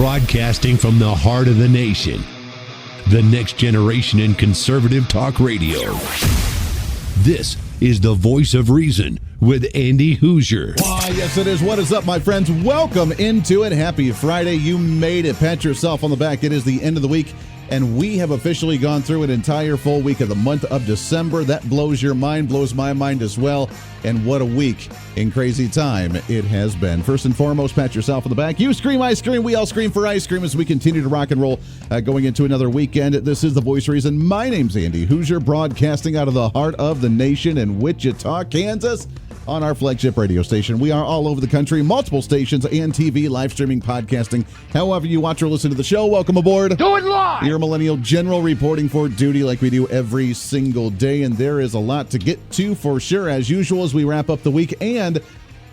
Broadcasting from the heart of the nation, the next generation in conservative talk radio. This is the Voice of Reason with Andy Hoosier. Why, yes, it is. What is up, my friends? Welcome into it. Happy Friday. You made it. Pat yourself on the back. It is the end of the week, and we have officially gone through an entire full week of the month of December. That blows your mind, blows my mind as well. And what a week in crazy time it has been. First and foremost, pat yourself on the back. You scream, I scream, we all scream for ice cream as we continue to rock and roll going into another weekend. This is The Voice of Reason. My name's Andy Hoosier, broadcasting out of the heart of the nation in Wichita, Kansas, on our flagship radio station. We are all over the country, multiple stations and TV, live streaming, podcasting. However you watch or listen to the show, welcome aboard. Do it live! Your Millennial General reporting for duty like we do every single day, and there is a lot to get to for sure, as usual, as we wrap up the week, and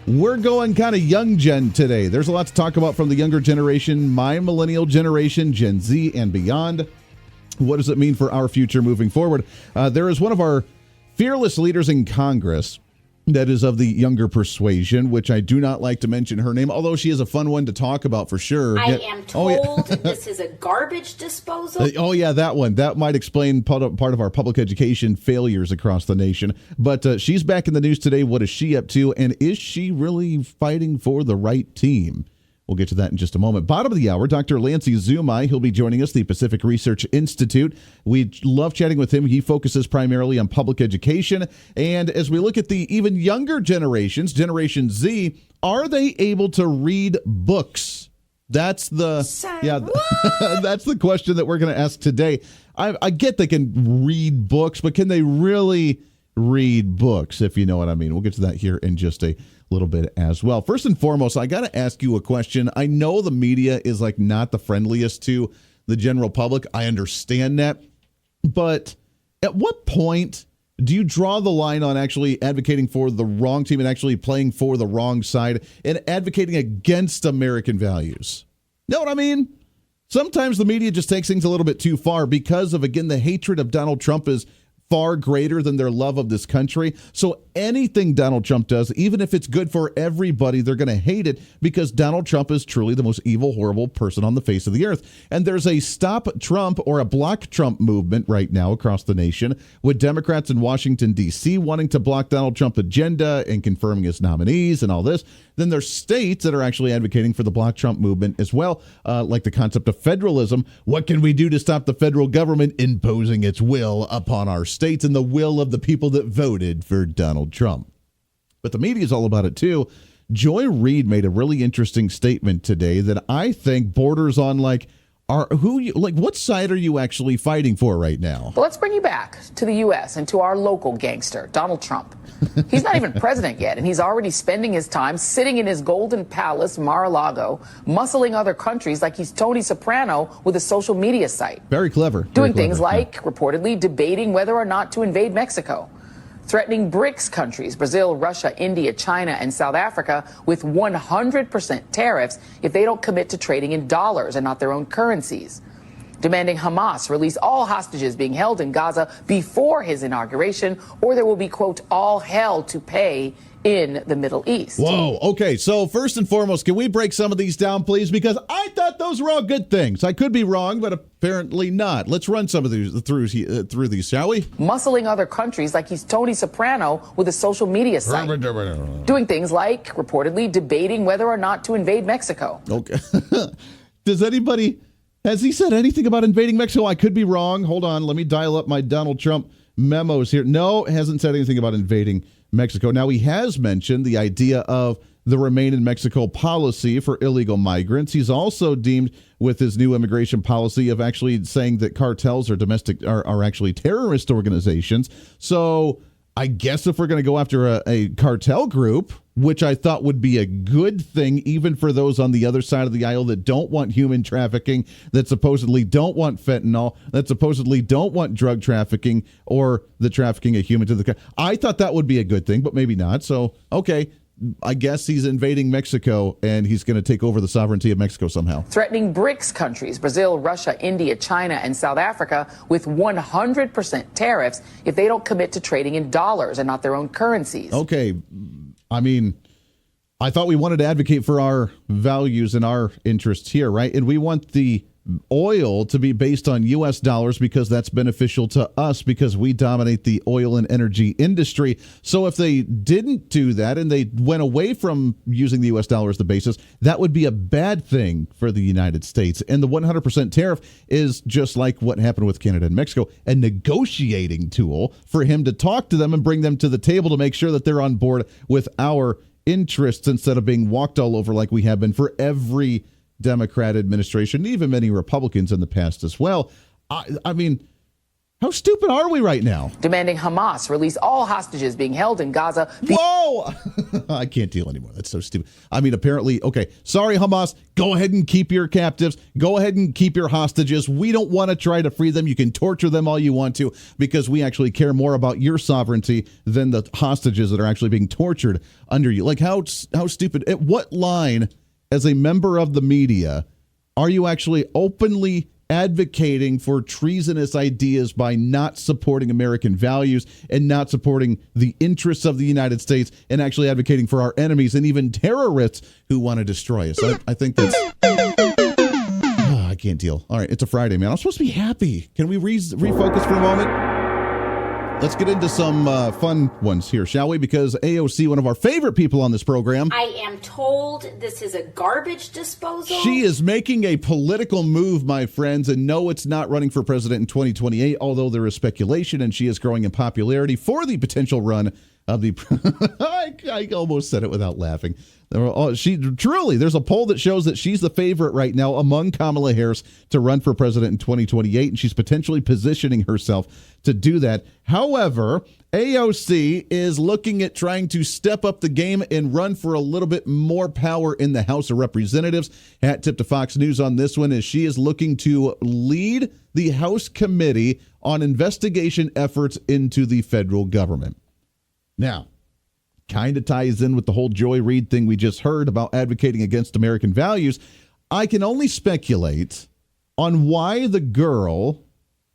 we're going kind of young gen today. There's a lot to talk about from the younger generation, my millennial generation, Gen Z, and beyond. What does it mean for our future moving forward? There is one of our fearless leaders in Congress that is of the younger persuasion, which I do not like to mention her name, although she is a fun one to talk about for sure. I am told this is a garbage disposal. Oh, yeah, that one. That might explain part of our public education failures across the nation. But she's back in the news today. What is she up to? And is she really fighting for the right team? We'll get to that in just a moment. Bottom of the hour, Dr. Lancy Izumi. He'll be joining us, the Pacific Research Institute. We love chatting with him. He focuses primarily on public education. And as we look at the even younger generations, Generation Z, are they able to read books? That's the that's the question that we're going to ask today. I get they can read books, but can they really read books, if you know what I mean? We'll get to that here in just a little bit as well. First and foremost, I got to ask you a question. I know the media is like not the friendliest to the general public. I understand that. But at what point do you draw the line on actually advocating for the wrong team and actually playing for the wrong side and advocating against American values? Know what I mean? Sometimes the media just takes things a little bit too far because of, again, the hatred of Donald Trump is far greater than their love of this country. So anything Donald Trump does, even if it's good for everybody, they're going to hate it because Donald Trump is truly the most evil, horrible person on the face of the earth. And there's a Stop Trump or a Block Trump movement right now across the nation with Democrats in Washington, D.C. wanting to block Donald Trump's agenda and confirming his nominees and all this. Then there's states that are actually advocating for the Block Trump movement as well, like the concept of federalism. What can we do to stop the federal government imposing its will upon our states and the will of the people that voted for Donald Trump? But the media is all about it too. Joy Reid made a really interesting statement today that I think borders on what side are you actually fighting for right now? Well, let's bring you back to the U.S. and to our local gangster, Donald Trump. He's not even president yet, and he's already spending his time sitting in his golden palace, Mar-a-Lago, muscling other countries like he's Tony Soprano with a social media site. Very clever. Doing things like reportedly debating whether or not to invade Mexico, threatening BRICS countries, Brazil, Russia, India, China, and South Africa with 100% tariffs if they don't commit to trading in dollars and not their own currencies, demanding Hamas release all hostages being held in Gaza before his inauguration, or there will be, quote, all hell to pay in the Middle East. Whoa. Okay. So first and foremost, can we break some of these down, please? Because I thought those were all good things. I could be wrong, but apparently not. Let's run some of these through these, shall we? Muscling other countries like he's Tony Soprano with a social media site. Doing things like reportedly debating whether or not to invade Mexico. Okay. Has he said anything about invading Mexico? I could be wrong. Hold on. Let me dial up my Donald Trump memos here. No, hasn't said anything about invading Mexico. Now, he has mentioned the idea of the Remain in Mexico policy for illegal migrants. He's also deemed with his new immigration policy of actually saying that cartels are actually terrorist organizations. So I guess if we're going to go after a cartel group, which I thought would be a good thing, even for those on the other side of the aisle that don't want human trafficking, that supposedly don't want fentanyl, that supposedly don't want drug trafficking or the trafficking of humans to the country. I thought that would be a good thing, but maybe not. So, okay, I guess he's invading Mexico and he's going to take over the sovereignty of Mexico somehow. Threatening BRICS countries, Brazil, Russia, India, China, and South Africa with 100% tariffs if they don't commit to trading in dollars and not their own currencies. Okay. I mean, I thought we wanted to advocate for our values and our interests here, right? And we want the oil to be based on U.S. dollars because that's beneficial to us because we dominate the oil and energy industry. So if they didn't do that and they went away from using the U.S. dollar as the basis, that would be a bad thing for the United States. And the 100% tariff is just like what happened with Canada and Mexico, a negotiating tool for him to talk to them and bring them to the table to make sure that they're on board with our interests instead of being walked all over like we have been for every Democrat administration, even many Republicans in the past as well. I mean, how stupid are we right now? Demanding Hamas release all hostages being held in Gaza. Whoa! I can't deal anymore. That's so stupid. I mean, apparently, okay, sorry, Hamas, go ahead and keep your captives. Go ahead and keep your hostages. We don't want to try to free them. You can torture them all you want to because we actually care more about your sovereignty than the hostages that are actually being tortured under you. Like, how stupid. At what line, as a member of the media, are you actually openly advocating for treasonous ideas by not supporting American values and not supporting the interests of the United States and actually advocating for our enemies and even terrorists who want to destroy us? I think that's... I can't deal. All right, it's a Friday, man. I'm supposed to be happy. Can we refocus for a moment? Let's get into some fun ones here, shall we? Because AOC, one of our favorite people on this program. I am told this is a garbage disposal. She is making a political move, my friends, and no, it's not running for president in 2028, although there is speculation, and she is growing in popularity for the potential run of the... I almost said it without laughing. There's a poll that shows that she's the favorite right now among Kamala Harris to run for president in 2028, and she's potentially positioning herself to do that. However, AOC is looking at trying to step up the game and run for a little bit more power in the House of Representatives. Hat tip to Fox News on this one, as she is looking to lead the House committee on investigation efforts into the federal government. Now, kind of ties in with the whole Joy Reid thing we just heard about advocating against American values. I can only speculate on why the girl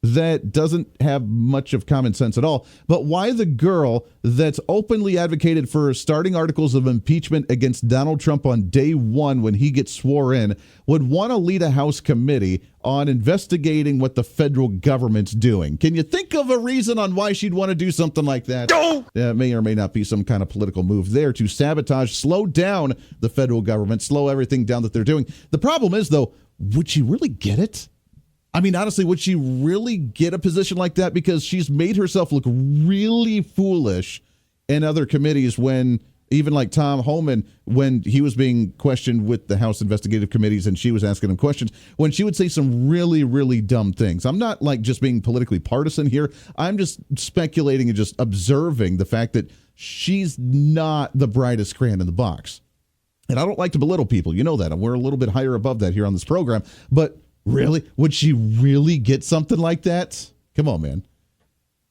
that doesn't have much of common sense at all, but why the girl that's openly advocated for starting articles of impeachment against Donald Trump on day one when he gets sworn in would want to lead a House committee on investigating what the federal government's doing. Can you think of a reason on why she'd want to do something like that? May or may not be some kind of political move there to sabotage, slow down the federal government, slow everything down that they're doing. The problem is, though, would she really get it? I mean, honestly, would she really get a position like that? Because she's made herself look really foolish in other committees when, even like Tom Homan, when he was being questioned with the House investigative committees and she was asking him questions, when she would say some really, really dumb things. I'm not like just being politically partisan here. I'm just speculating and just observing the fact that she's not the brightest crayon in the box. And I don't like to belittle people. You know that. And we're a little bit higher above that here on this program. But really? Would she really get something like that? Come on, man.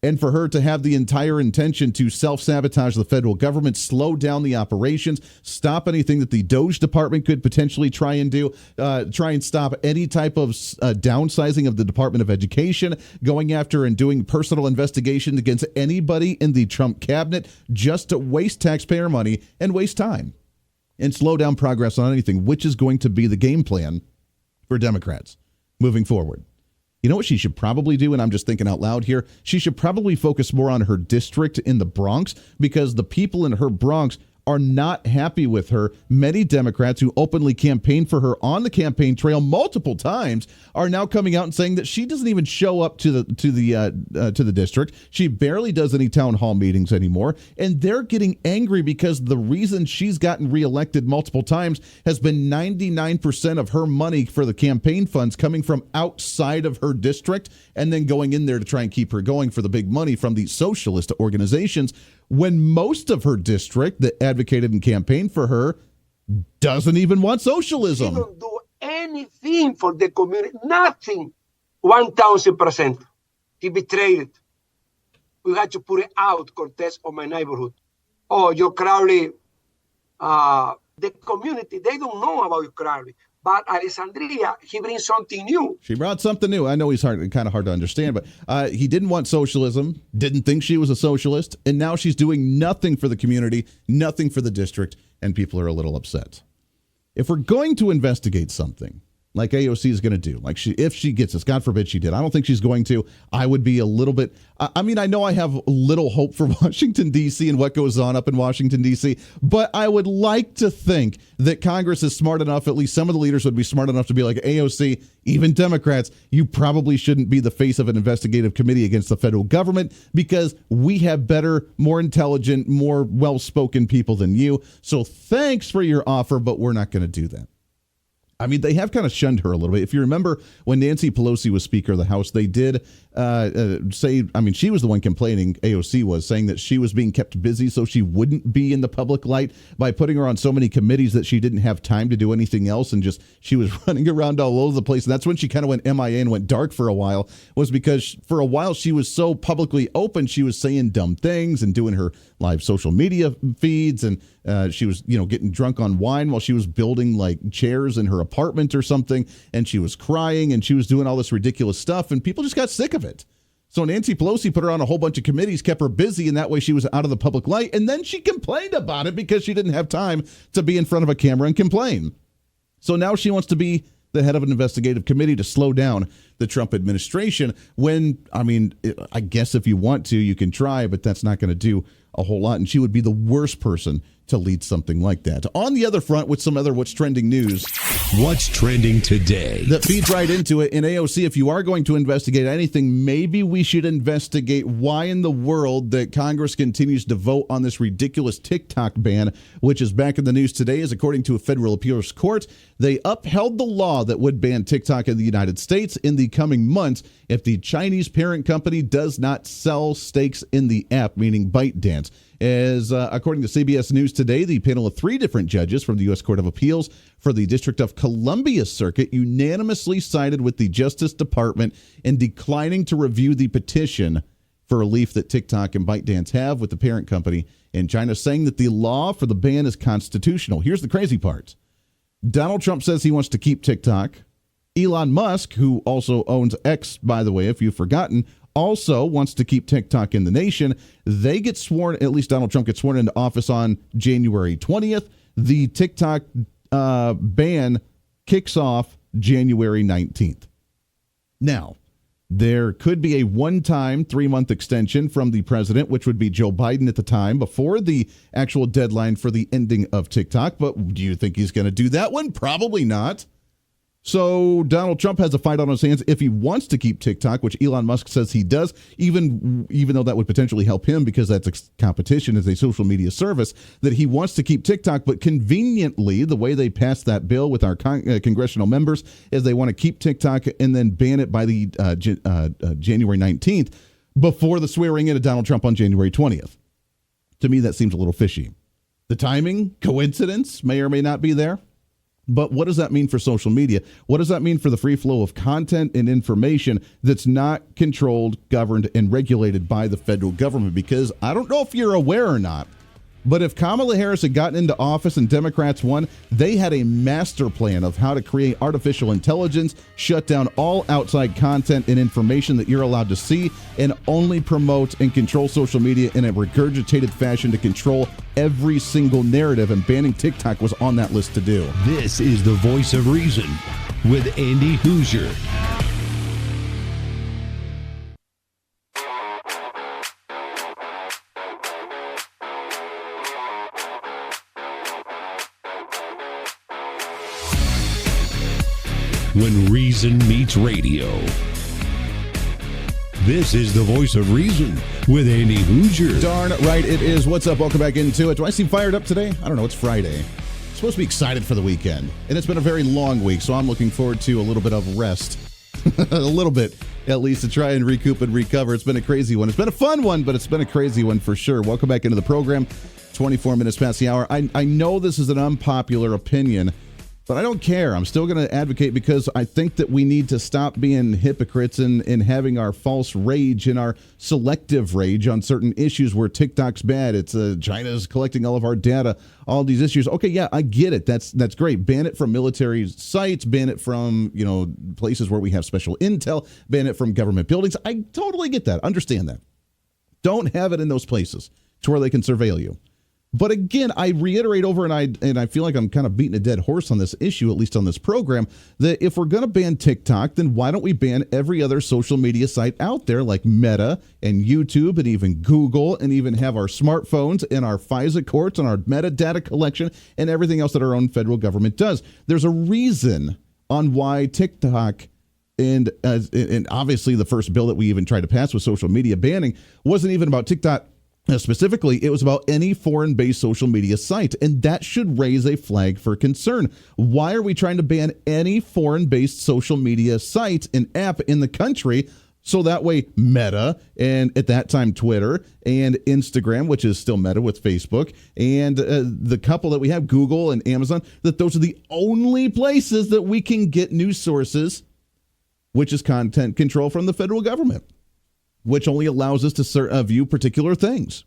And for her to have the entire intention to self-sabotage the federal government, slow down the operations, stop anything that the Doge Department could potentially try and do, try and stop any type of downsizing of the Department of Education, going after and doing personal investigations against anybody in the Trump cabinet just to waste taxpayer money and waste time and slow down progress on anything, which is going to be the game plan for Democrats moving forward. You know what she should probably do, and I'm just thinking out loud here, she should probably focus more on her district in the Bronx, because the people in her Bronx are not happy with her. Many Democrats who openly campaigned for her on the campaign trail multiple times are now coming out and saying that she doesn't even show up to the district. She barely does any town hall meetings anymore, and they're getting angry because the reason she's gotten reelected multiple times has been 99% of her money for the campaign funds coming from outside of her district and then going in there to try and keep her going for the big money from these socialist organizations, when most of her district that advocated and campaigned for her doesn't even want socialism. She don't do anything for the community. Nothing. 1,000%. He betrayed it. We had to put it out, Cortez, of my neighborhood. Oh, Joe Crowley, the community, they don't know about Joe Crowley. But Alessandria, he brings something new. She brought something new. I know he's kind of hard to understand, but he didn't want socialism, didn't think she was a socialist, and now she's doing nothing for the community, nothing for the district, and people are a little upset. If we're going to investigate something, like AOC is going to do, if she gets this, God forbid she did. I don't think she's going to. I would be a little bit, I know I have little hope for Washington, D.C. and what goes on up in Washington, D.C., but I would like to think that Congress is smart enough, at least some of the leaders would be smart enough to be like, AOC, even Democrats, you probably shouldn't be the face of an investigative committee against the federal government because we have better, more intelligent, more well-spoken people than you. So thanks for your offer, but we're not going to do that. They have kind of shunned her a little bit. If you remember when Nancy Pelosi was Speaker of the House, they did say, she was the one complaining, AOC was, saying that she was being kept busy so she wouldn't be in the public light by putting her on so many committees that she didn't have time to do anything else, and she was running around all over the place. And that's when she kind of went MIA and went dark for a while, was because for a while she was so publicly open, she was saying dumb things and doing her live social media feeds, and she was, getting drunk on wine while she was building chairs in her apartment or something, and she was crying and she was doing all this ridiculous stuff, and people just got sick of it. So Nancy Pelosi put her on a whole bunch of committees, kept her busy, and that way she was out of the public light, and then she complained about it because she didn't have time to be in front of a camera and complain. So now she wants to be the head of an investigative committee to slow down the Trump administration when, I guess if you want to, you can try, but that's not going to do a whole lot, and she would be the worst person to lead something like that. On the other front, with some other What's Trending news. What's trending today? That feeds right into it. In AOC, if you are going to investigate anything, maybe we should investigate why in the world that Congress continues to vote on this ridiculous TikTok ban, which is back in the news today, as according to a federal appeals court, they upheld the law that would ban TikTok in the United States in the coming months if the Chinese parent company does not sell stakes in the app, meaning ByteDance. As according to CBS News today, the panel of 3 different judges from the U.S. Court of Appeals for the District of Columbia Circuit unanimously sided with the Justice Department in declining to review the petition for relief that TikTok and ByteDance have with the parent company in China, saying that the law for the ban is constitutional. Here's the crazy part. Donald Trump says he wants to keep TikTok. Elon Musk, who also owns X, by the way, if you've forgotten, also wants to keep TikTok in the nation. They get sworn, at least Donald Trump gets sworn into office on January 20th. The TikTok ban kicks off January 19th. Now, there could be a one-time 3-month extension from the president, which would be Joe Biden at the time, before the actual deadline for the ending of TikTok. But do you think he's going to do that one? Probably not. So Donald Trump has a fight on his hands if he wants to keep TikTok, which Elon Musk says he does, even though that would potentially help him because that's a competition as a social media service, that he wants to keep TikTok. But conveniently, the way they passed that bill with our congressional members is they want to keep TikTok and then ban it by the January 19th before the swearing in of Donald Trump on January 20th. To me, that seems a little fishy. The timing, coincidence, may or may not be there. But what does that mean for social media? What does that mean for the free flow of content and information that's not controlled, governed, and regulated by the federal government? Because I don't know if you're aware or not, but if Kamala Harris had gotten into office and Democrats won, they had a master plan of how to create artificial intelligence, shut down all outside content and information that you're allowed to see, and only promote and control social media in a regurgitated fashion to control every single narrative, and banning TikTok was on that list to do. This is the Voice of Reason with Andy Hoosier. When reason meets radio. This is the Voice of Reason with Andy Hoosier. Darn right it is. What's up? Welcome back into it. Do I seem fired up today? I don't know. It's Friday. I'm supposed to be excited for the weekend. And it's been a very long week, so I'm looking forward to a little bit of rest. A little bit, at least, to try and recoup and recover. It's been a crazy one. It's been a fun one, but it's been a crazy one for sure. Welcome back into the program. 24 minutes past the hour. I know this is an unpopular opinion, But I don't care. I'm still going to advocate because I think that we need to stop being hypocrites and having our false rage and our selective rage on certain issues where TikTok's bad. It's China's collecting all of our data, all these issues. Okay, yeah, I get it. That's great. Ban it from military sites, ban it from, places where we have special intel, ban it from government buildings. I totally get that. Understand that. Don't have it in those places to where they can surveil you. But again, I reiterate over, and I feel like I'm kind of beating a dead horse on this issue, at least on this program, that if we're going to ban TikTok, then why don't we ban every other social media site out there like Meta and YouTube and even Google, and even have our smartphones and our FISA courts and our metadata collection and everything else that our own federal government does. There's a reason on why TikTok and obviously the first bill that we even tried to pass with social media banning wasn't even about TikTok. Specifically, it was about any foreign-based social media site, and that should raise a flag for concern. Why are we trying to ban any foreign-based social media site and app in the country so that way Meta, and at that time Twitter, and Instagram, which is still Meta with Facebook, and the couple that we have, Google and Amazon, that those are the only places that we can get news sources, which is content control from the federal government, which only allows us to view particular things.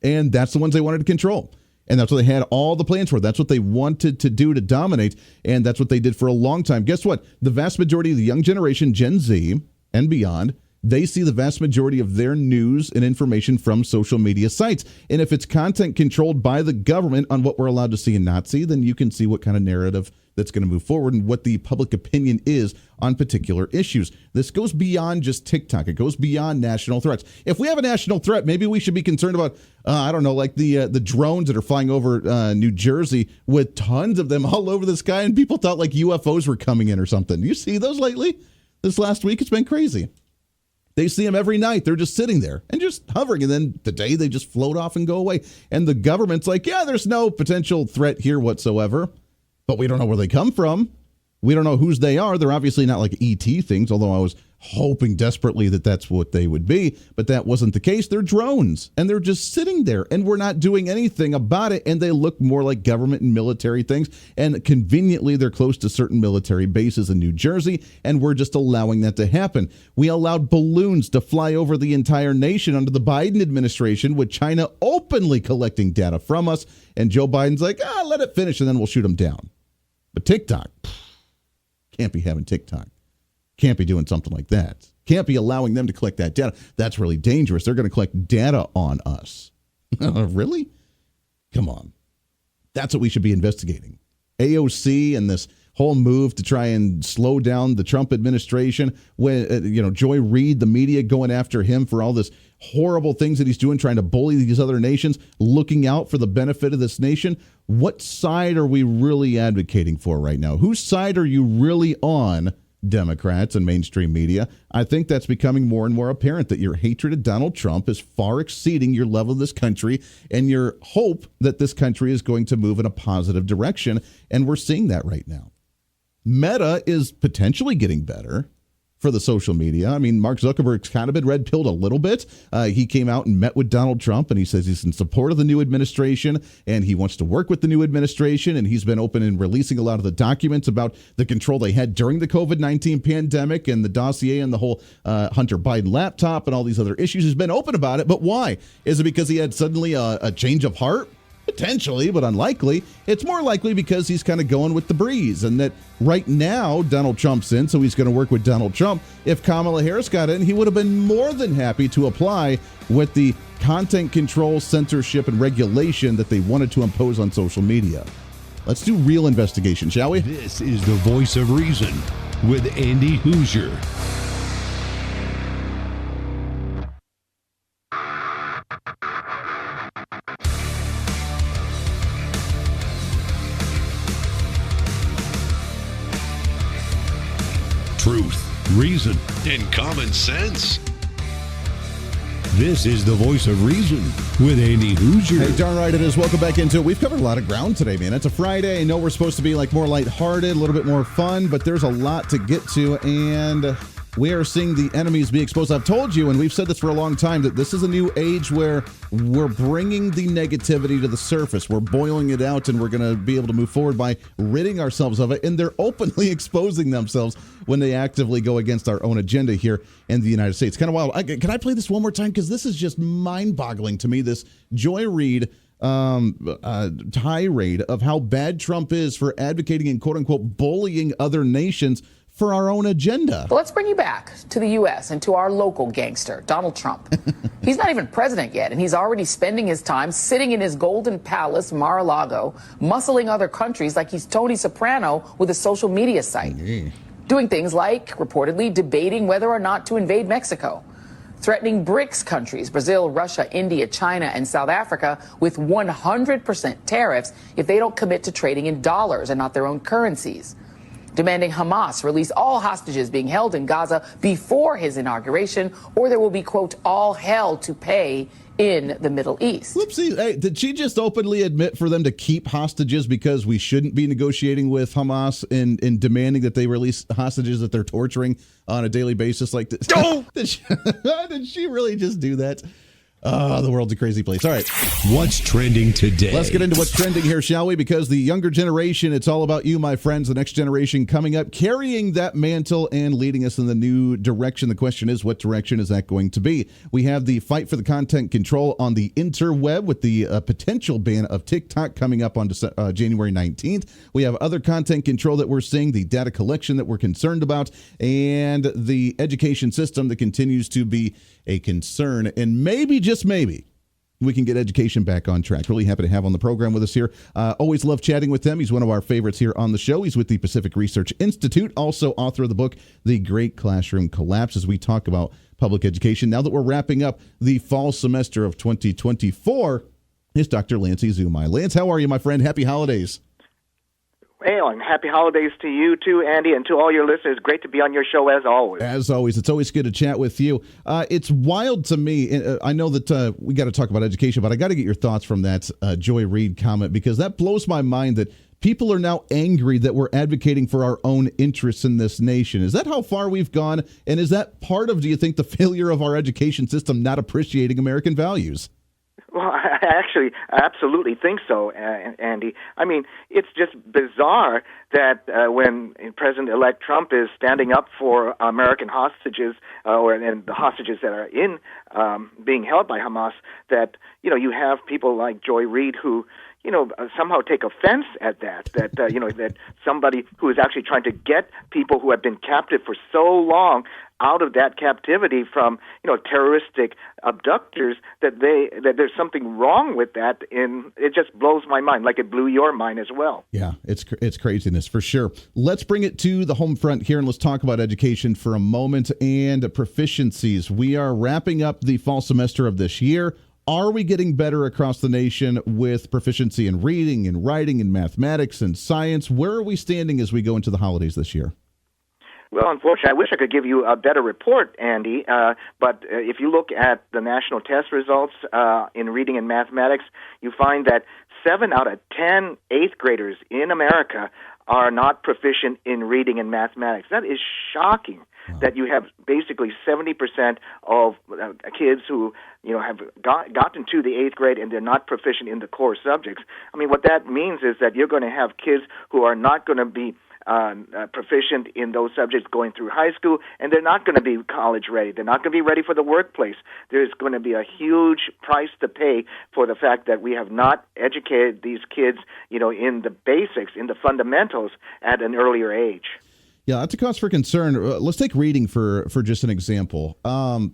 And that's the ones they wanted to control. And that's what they had all the plans for. That's what they wanted to do to dominate. And that's what they did for a long time. Guess what? The vast majority of the young generation, Gen Z and beyond, they see the vast majority of their news and information from social media sites. And if it's content controlled by the government on what we're allowed to see and not see, then you can see what kind of narrative that's going to move forward and what the public opinion is on particular issues. This goes beyond just TikTok. It goes beyond national threats. If we have a national threat, maybe we should be concerned about, like the drones that are flying over New Jersey with tons of them all over the sky, and people thought like UFOs were coming in or something. You see those lately? This last week, it's been crazy. They see them every night. They're just sitting there and just hovering. And then the day they just float off and go away. And the government's like, yeah, there's no potential threat here whatsoever. But we don't know where they come from. We don't know whose they are. They're obviously not like ET things, although I was hoping desperately that that's what they would be. But that wasn't the case. They're drones, and they're just sitting there, and we're not doing anything about it. And they look more like government and military things. And conveniently, they're close to certain military bases in New Jersey, and we're just allowing that to happen. We allowed balloons to fly over the entire nation under the Biden administration, with China openly collecting data from us. And Joe Biden's like, let it finish, and then we'll shoot them down. But TikTok, can't be having TikTok. Can't be doing something like that. Can't be allowing them to collect that data. That's really dangerous. They're going to collect data on us. Really? Come on. That's what we should be investigating. AOC and this whole move to try and slow down the Trump administration. When Joy Reid, the media going after him for all this horrible things that he's doing, trying to bully these other nations, looking out for the benefit of this nation. What side are we really advocating for right now? Whose side are you really on, Democrats and mainstream media? I think that's becoming more and more apparent that your hatred of Donald Trump is far exceeding your love of this country and your hope that this country is going to move in a positive direction. And we're seeing that right now. Meta is potentially getting better for the social media. I mean, Mark Zuckerberg's kind of been red-pilled a little bit. He came out and met with Donald Trump, and he says he's in support of the new administration, and he wants to work with the new administration, and he's been open in releasing a lot of the documents about the control they had during the COVID-19 pandemic and the dossier and the whole Hunter Biden laptop and all these other issues. He's been open about it, but why? Is it because he had suddenly a change of heart? Potentially, but unlikely. It's more likely because he's kind of going with the breeze, and that right now Donald Trump's in, so he's going to work with Donald Trump. If Kamala Harris got in, he would have been more than happy to apply with the content control, censorship, and regulation that they wanted to impose on social media. Let's do real investigation, shall we? This is the Voice of Reason with Andy Hoosier. Truth, reason, and common sense. This is the Voice of Reason with Andy Hoosier. Hey, darn right it is. Welcome back into it. We've covered a lot of ground today, man. It's a Friday. I know we're supposed to be like more lighthearted, a little bit more fun, but there's a lot to get to. And We are seeing the enemies be exposed. I've told you, and we've said this for a long time, that this is a new age where we're bringing the negativity to the surface. We're boiling it out, and we're going to be able to move forward by ridding ourselves of it. And they're openly exposing themselves when they actively go against our own agenda here in the United States. Kind of wild. Can I play this one more time? Because this is just mind-boggling to me, this Joy Reid tirade of how bad Trump is for advocating and quote-unquote bullying other nations for our own agenda. Well, let's bring you back to the U.S. and to our local gangster, Donald Trump. He's not even president yet, and he's already spending his time sitting in his golden palace, Mar-a-Lago, muscling other countries like he's Tony Soprano with a social media site. Doing things like, reportedly, debating whether or not to invade Mexico. Threatening BRICS countries, Brazil, Russia, India, China, and South Africa, with 100% tariffs if they don't commit to trading in dollars and not their own currencies. Demanding Hamas release all hostages being held in Gaza before his inauguration, or there will be, quote, all hell to pay in the Middle East. Whoopsie. Hey, did she just openly admit for them to keep hostages because we shouldn't be negotiating with Hamas and demanding that they release hostages that they're torturing on a daily basis like this? Did she really just do that? Oh, the world's a crazy place. All right. What's trending today? Let's get into what's trending here, shall we? Because the younger generation, it's all about you, my friends. The next generation coming up, carrying that mantle and leading us in the new direction. The question is, what direction is that going to be? We have the fight for the content control on the interweb with the potential ban of TikTok coming up on January 19th. We have other content control that we're seeing, the data collection that we're concerned about, and the education system that continues to be a concern. And maybe, just maybe, we can get education back on track. Really happy to have on the program with us here. Always love chatting with him. He's one of our favorites here on the show. He's with the Pacific Research Institute, also author of the book, The Great Classroom Collapse, as we talk about public education. Now that we're wrapping up the fall semester of 2024, is Dr. Lance Izumi. Lance, how are you, my friend? Happy holidays. Well, and happy holidays to you too, Andy, and to all your listeners. Great to be on your show as always. As always, it's always good to chat with you. It's wild to me. I know that we got to talk about education, but I got to get your thoughts from that Joy Reid comment, because that blows my mind that people are now angry that we're advocating for our own interests in this nation. Is that how far we've gone? And is that part of, do you think, the failure of our education system not appreciating American values? Well, I actually absolutely think so, Andy. I mean, it's just bizarre that when President-elect Trump is standing up for American hostages, and the hostages that are in being held by Hamas, that you have people like Joy Reid who somehow take offense at that that somebody who is actually trying to get people who have been captive for so long out of that captivity from terroristic abductors, that there's something wrong with that. It just blows my mind, like it blew your mind as well. Yeah, it's craziness for sure. Let's bring it to the home front here and let's talk about education for a moment and proficiencies. We are wrapping up the fall semester of this year. Are we getting better across the nation with proficiency in reading and writing and mathematics and science? Where are we standing as we go into the holidays this year? Well, unfortunately, I wish I could give you a better report, Andy, but if you look at the national test results in reading and mathematics, you find that 7 out of 10 eighth graders in America are not proficient in reading and mathematics. That is shocking. Wow. That you have basically 70% of kids who have gotten to the eighth grade and they're not proficient in the core subjects. I mean, what that means is that you're going to have kids who are not going to be proficient in those subjects going through high school, and they're not going to be college ready. They're not going to be ready for the workplace. There's going to be a huge price to pay for the fact that we have not educated these kids, in the basics, in the fundamentals at an earlier age. Yeah, that's a cause for concern. Let's take reading for just an example.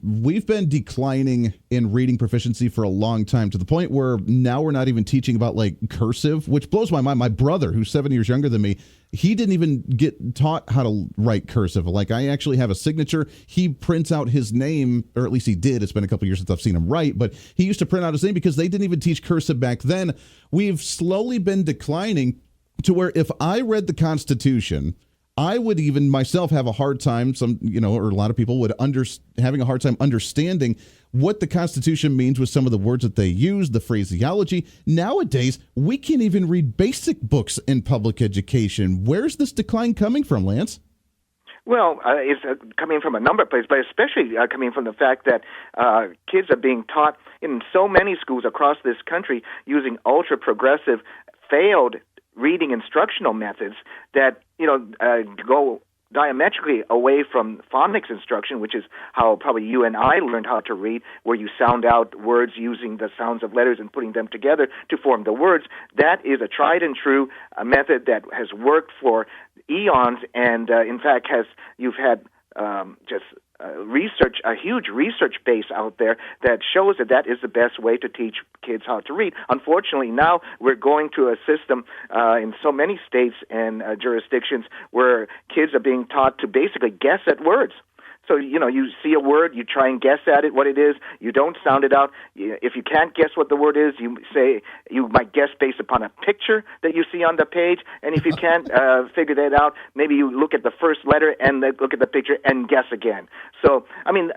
We've been declining in reading proficiency for a long time, to the point where now we're not even teaching about cursive, which blows my mind. My brother, who's 7 years younger than me, he didn't even get taught how to write cursive. I actually have a signature. He prints out his name, or at least he did. It's been a couple years since I've seen him write, but he used to print out his name because they didn't even teach cursive back then. We've slowly been declining to where if I read the Constitution, I would even myself have a hard time, or a lot of people would having a hard time understanding what the Constitution means with some of the words that they use, the phraseology. Nowadays, we can't even read basic books in public education. Where's this decline coming from, Lance? Well, it's coming from a number of places, but especially coming from the fact that kids are being taught in so many schools across this country using ultra-progressive, failed reading instructional methods that, go diametrically away from phonics instruction, which is how probably you and I learned how to read, where you sound out words using the sounds of letters and putting them together to form the words. That is a tried and true method that has worked for eons, and in fact, you've had a huge research base out there that shows that is the best way to teach kids how to read. Unfortunately, now we're going to a system in so many states and jurisdictions where kids are being taught to basically guess at words. So, you see a word, you try and guess at it, what it is. You don't sound it out. If you can't guess what the word is, you might guess based upon a picture that you see on the page. And if you can't figure that out, maybe you look at the first letter and then look at the picture and guess again. So,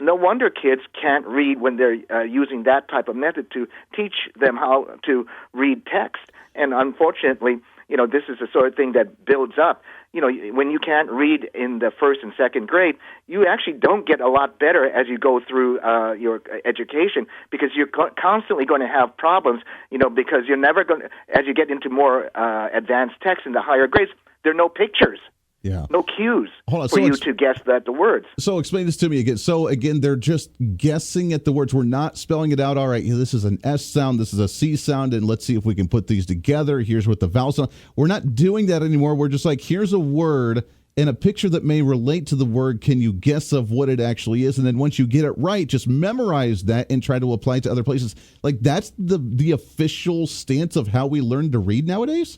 no wonder kids can't read when they're using that type of method to teach them how to read text. And unfortunately, this is the sort of thing that builds up. When you can't read in the first and second grade, you actually don't get a lot better as you go through your education, because you're constantly going to have problems, because you're never going to, as you get into more advanced text in the higher grades, there are no pictures. Yeah. No cues for you to guess the words. So explain this to me again. So again, they're just guessing at the words. We're not spelling it out. All right, this is an S sound, this is a C sound, and let's see if we can put these together. Here's what the vowels are. We're not doing that anymore. We're just like, here's a word and a picture that may relate to the word. Can you guess of what it actually is? And then once you get it right, just memorize that and try to apply it to other places. Like, that's the official stance of how we learn to read nowadays?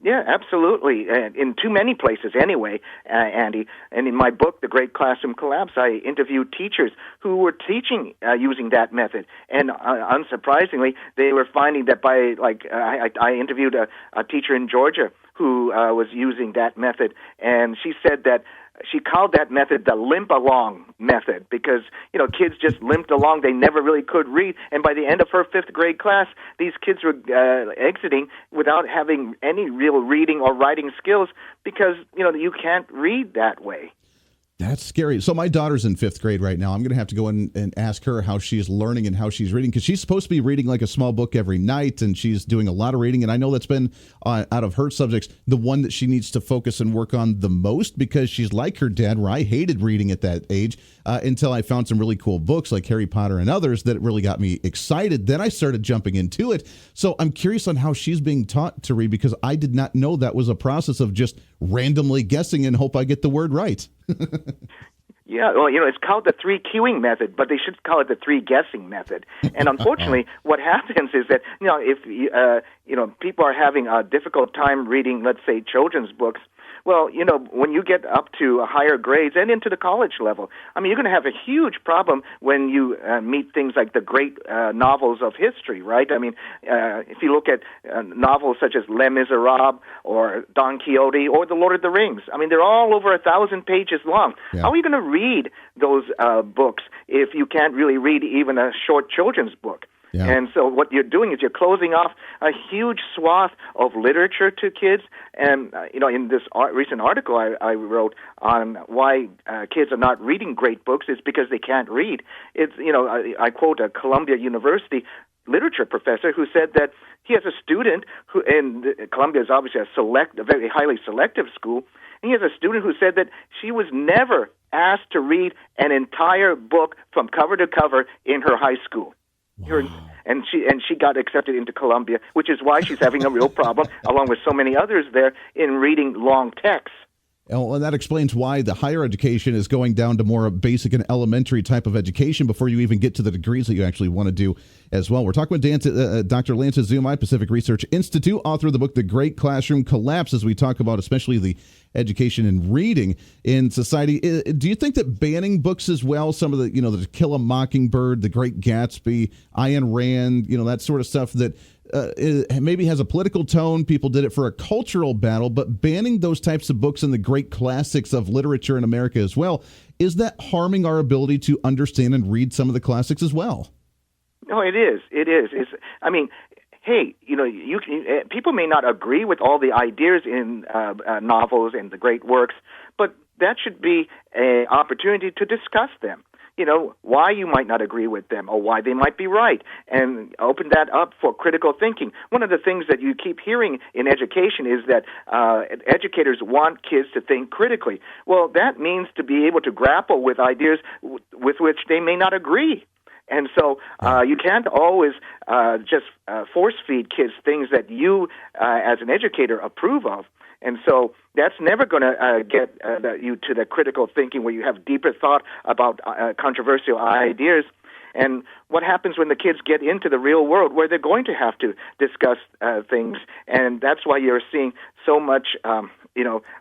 Yeah, absolutely. In too many places anyway, Andy. And in my book, The Great Classroom Collapse, I interviewed teachers who were teaching using that method. And unsurprisingly, they were finding that I interviewed a teacher in Georgia who was using that method, and she said that she called that method the limp along method because, kids just limped along. They never really could read. And by the end of her fifth grade class, these kids were exiting without having any real reading or writing skills because, you can't read that way. That's scary. So my daughter's in fifth grade right now. I'm going to have to go in and ask her how she's learning and how she's reading, because she's supposed to be reading like a small book every night, and she's doing a lot of reading. And I know that's been, out of her subjects, the one that she needs to focus and work on the most, because she's like her dad, where I hated reading at that age until I found some really cool books like Harry Potter and others that really got me excited. Then I started jumping into it. So I'm curious on how she's being taught to read, because I did not know that was a process of just randomly guessing and hope I get the word right. Yeah, well, it's called the three cueing method, but they should call it the three guessing method. And unfortunately, what happens is that, if people are having a difficult time reading, let's say, children's books, well, when you get up to higher grades and into the college level, you're going to have a huge problem when you meet things like the great novels of history, right? If you look at novels such as Les Miserables or Don Quixote or The Lord of the Rings, they're all over 1,000 pages long. Yeah. How are you going to read those books if you can't really read even a short children's book? Yeah. And so what you're doing is you're closing off a huge swath of literature to kids. And, in this recent article I wrote on why kids are not reading great books is because they can't read. It's, I quote a Columbia University literature professor who said that he has a student who, and Columbia is obviously a very highly selective school, and he has a student who said that she was never asked to read an entire book from cover to cover in her high school. Wow. And she got accepted into Columbia, which is why she's having a real problem, along with so many others there, in reading long texts. And that explains why the higher education is going down to more basic and elementary type of education before you even get to the degrees that you actually want to do as well. We're talking with Dr. Lance Izumi, Pacific Research Institute, author of the book The Great Classroom Collapse, as we talk about especially the education and reading in society. Do you think that banning books as well, some of the, the To Kill a Mockingbird, The Great Gatsby, Ayn Rand, that sort of stuff that it maybe has a political tone. People did it for a cultural battle, but banning those types of books and the great classics of literature in America as well, is that harming our ability to understand and read some of the classics as well? No, it is. It is. Hey, people may not agree with all the ideas in novels and the great works, but that should be an opportunity to discuss them. Why you might not agree with them or why they might be right, and open that up for critical thinking. One of the things that you keep hearing in education is that educators want kids to think critically. Well, that means to be able to grapple with ideas with which they may not agree. And so you can't always just force-feed kids things that you, as an educator, approve of. And so that's never going to get you to the critical thinking where you have deeper thought about controversial ideas. And what happens when the kids get into the real world where they're going to have to discuss things? And that's why you're seeing so much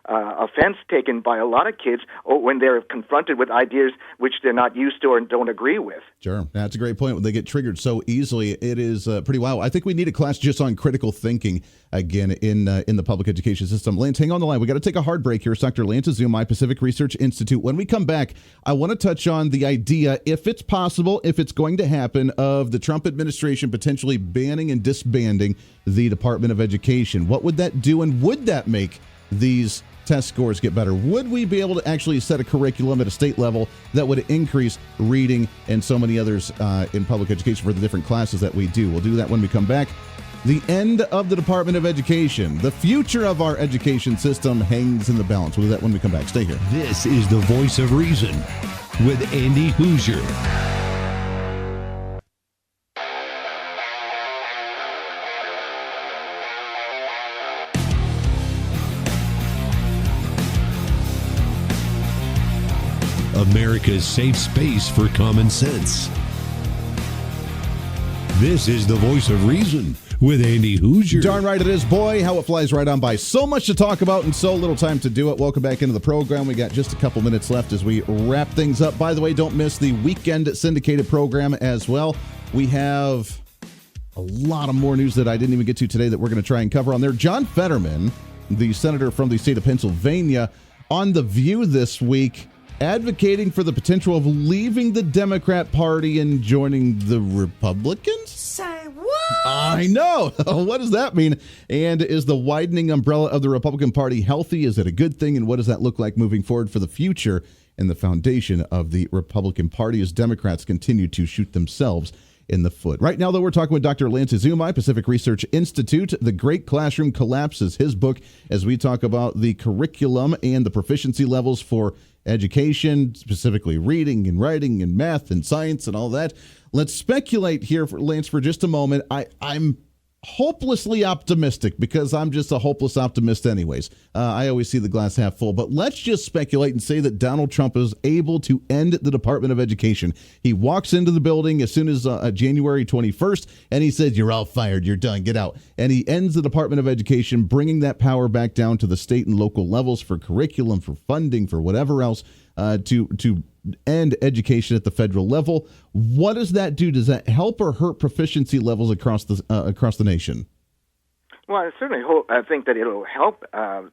offense taken by a lot of kids when they're confronted with ideas which they're not used to or don't agree with. Sure. That's a great point. When they get triggered so easily, it is pretty wild. I think we need a class just on critical thinking again in the public education system. Lance, hang on the line. We got to take a hard break here. It's Dr. Lance Izumi, Pacific Research Institute. When we come back, I want to touch on the idea, if it's possible, if it's going to happen, of the Trump administration potentially banning and disbanding the Department of Education. What would that do, and would that make these test scores get better? Would we be able to actually set a curriculum at a state level that would increase reading and so many others in public education for the different classes that we do? We'll do that when we come back. The end of the Department of Education, the future of our education system hangs in the balance. We'll do that when we come back. Stay here. This is the Voice of Reason with Andy Hoosier. America's safe space for common sense. This is the Voice of Reason with Andy Hoosier. Darn right it is. Boy, how it flies right on by. So much to talk about and so little time to do it. Welcome back into the program. We got just a couple minutes left as we wrap things up. By the way, don't miss the weekend syndicated program as well. We have a lot of more news that I didn't even get to today that we're going to try and cover on there. John Fetterman, the senator from the state of Pennsylvania, on The View this week, advocating for the potential of leaving the Democrat Party and joining the Republicans? Say what? I know. What does that mean? And is the widening umbrella of the Republican Party healthy? Is it a good thing? And what does that look like moving forward for the future and the foundation of the Republican Party as Democrats continue to shoot themselves in the foot? Right now, though, we're talking with Dr. Lance Izumi, Pacific Research Institute. The Great Classroom Collapse is his book as we talk about the curriculum and the proficiency levels for education, specifically reading and writing and math and science and all that. Let's speculate here, Lance, for just a moment. I'm hopelessly optimistic because I'm just a hopeless optimist anyways. I always see the glass half full, but let's just speculate and say that Donald Trump is able to end the Department of Education. He walks into the building as soon as January 21st, and he says, "You're all fired. You're done. Get out." And he ends the Department of Education, bringing that power back down to the state and local levels for curriculum, for funding, for whatever else, to end education at the federal level. What does that do? Does that help or hurt proficiency levels across the nation? Well, I certainly think that it'll help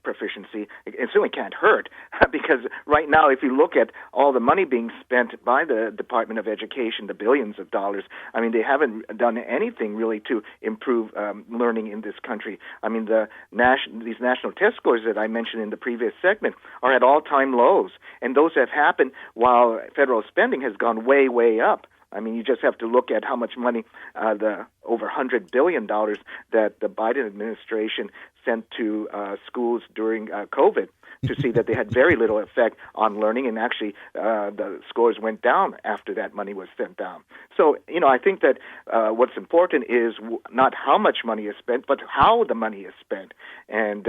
proficiency. It certainly can't hurt because right now, if you look at all the money being spent by the Department of Education, the billions of dollars, I mean, they haven't done anything really to improve learning in this country. I mean, these national test scores that I mentioned in the previous segment are at all-time lows, and those have happened while federal spending has gone way, way up. I mean, you just have to look at how much money, the over $100 billion that the Biden administration sent to schools during COVID to see that they had very little effect on learning, and actually the scores went down after that money was sent down. So, I think that what's important is not how much money is spent, but how the money is spent. And,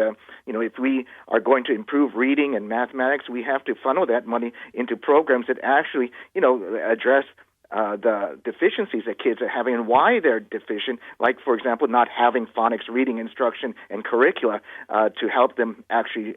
if we are going to improve reading and mathematics, we have to funnel that money into programs that actually, address the deficiencies that kids are having and why they're deficient, like, for example, not having phonics reading instruction and curricula to help them actually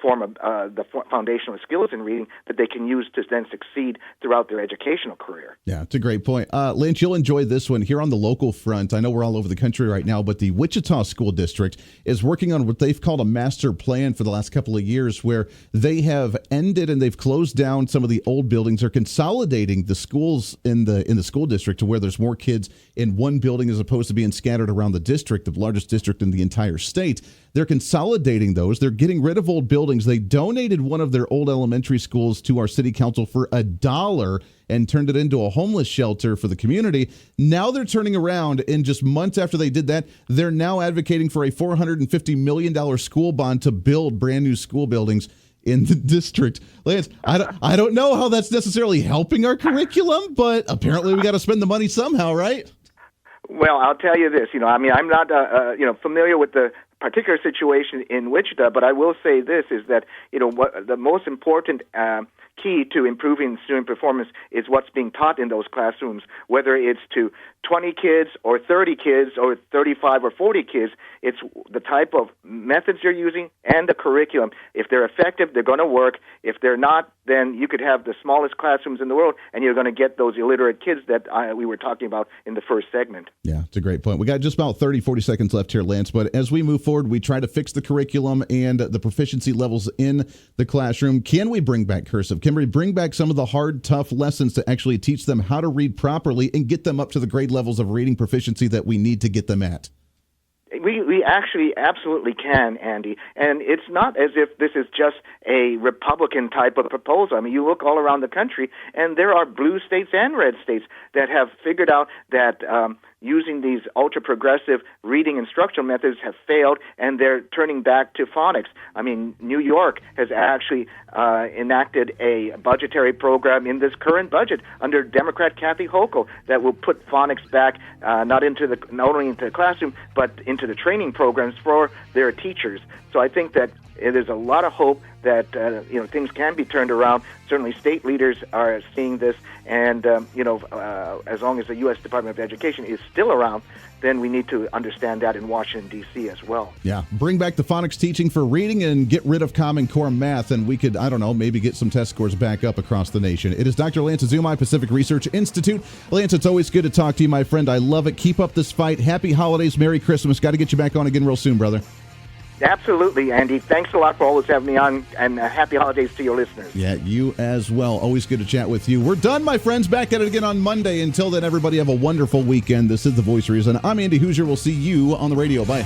form the foundational skills in reading that they can use to then succeed throughout their educational career. Yeah, it's a great point. Lance, you'll enjoy this one. Here on the local front, I know we're all over the country right now, but the Wichita School District is working on what they've called a master plan for the last couple of years, where they have ended and they've closed down some of the old buildings. They're consolidating the schools in the school district to where there's more kids in one building as opposed to being scattered around the district, the largest district in the entire state. They're consolidating those. They're getting rid of old buildings buildings. They donated one of their old elementary schools to our city council for $1 and turned it into a homeless shelter for the community. Now they're turning around, and just months after they did that, they're now advocating for a $450 million school bond to build brand new school buildings in the district. Lance, I don't know how that's necessarily helping our curriculum, but apparently we got to spend the money somehow, right? Well, I'll tell you this. I'm not familiar with the particular situation in Wichita, but I will say this is that what the most important key to improving student performance is what's being taught in those classrooms, whether it's to 20 kids or 30 kids or 35 or 40 kids. It's the type of methods you're using and the curriculum. If they're effective, they're going to work. If they're not, then you could have the smallest classrooms in the world, and you're going to get those illiterate kids that we were talking about in the first segment. Yeah, it's a great point. We got just about 40 seconds left here, Lance, but as we move forward, we try to fix the curriculum and the proficiency levels in the classroom. Can we bring back cursive? Can we bring back some of the hard, tough lessons to actually teach them how to read properly and get them up to the grade levels of reading proficiency that we need to get them at? We actually absolutely can, Andy. And it's not as if this is just a Republican type of proposal. I mean, you look all around the country, and there are blue states and red states that have figured out that using these ultra-progressive reading instructional methods have failed, and they're turning back to phonics. I mean, New York has actually enacted a budgetary program in this current budget under Democrat Kathy Hochul that will put phonics back not only into the classroom, but into the training programs for their teachers. So I think that there's a lot of hope that things can be turned around. Certainly, state leaders are seeing this, and as long as the U.S. Department of Education is still around, then we need to understand that in Washington, D.C. as well. Yeah, bring back the phonics teaching for reading and get rid of Common Core math, and we could, maybe get some test scores back up across the nation. It is Dr. Lance Izumi, Pacific Research Institute. Lance, it's always good to talk to you, my friend. I love it. Keep up this fight. Happy holidays. Merry Christmas. Got to get you back on again real soon, brother. Absolutely, Andy. Thanks a lot for always having me on, and happy holidays to your listeners. Yeah, you as well. Always good to chat with you. We're done, my friends. Back at it again on Monday. Until then, everybody have a wonderful weekend. This is The Voice of Reason. I'm Andy Hoosier. We'll see you on the radio. Bye.